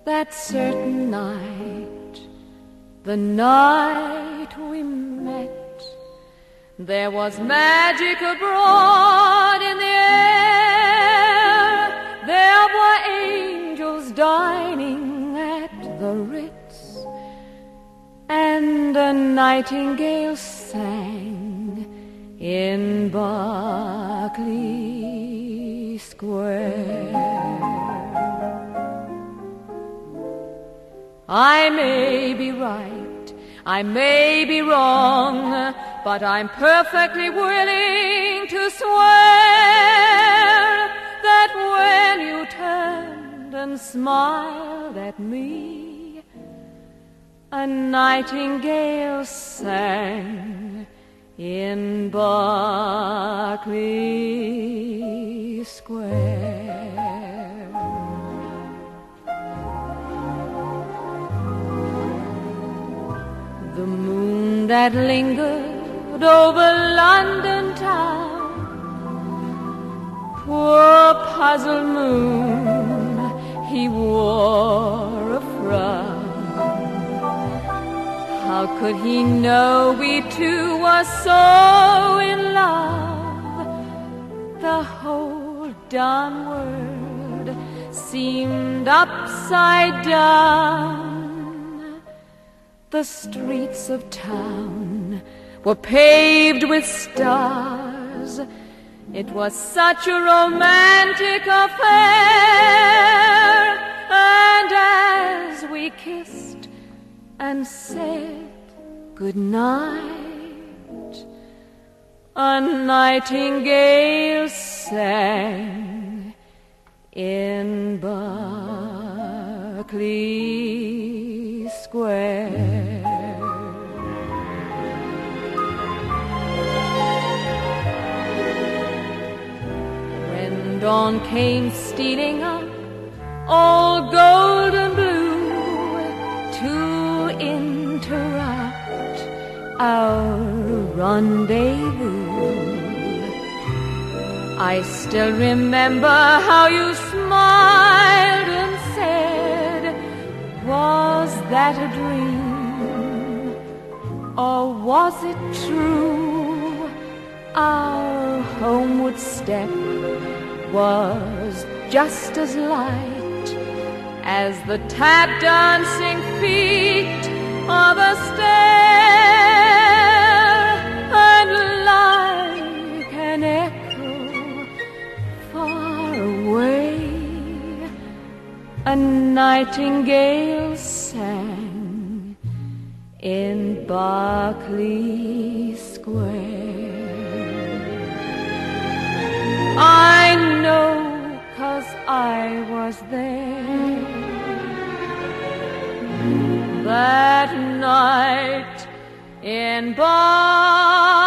That certain night, the night we met, there was magic abroad in the air. There were angels dining at the Ritz, and a nightingale sang in Berkeley Square. I may be right, I may be wrong, but I'm perfectly willing to swear that when you turned and smiled at me, a nightingale sang in Berkeley Square. The moon that lingered over London town, poor puzzled moon, he wore a frown. How could he know we two were so in love? The whole darn world seemed upside down. The streets of town were paved with stars. It was such a romantic affair. And as we kissed and said goodnight, a nightingale sang in Berkeley Square. When dawn came stealing up, all gold and blue, to interrupt our rendezvous, I still remember how you smiled and said, was that a dream, or was it true? Our homeward step was just as light as the tap-dancing feet of a stair, and like an echo far away, a nightingale sang in Berkeley Square. I know, 'cause I was there that night in Berkeley.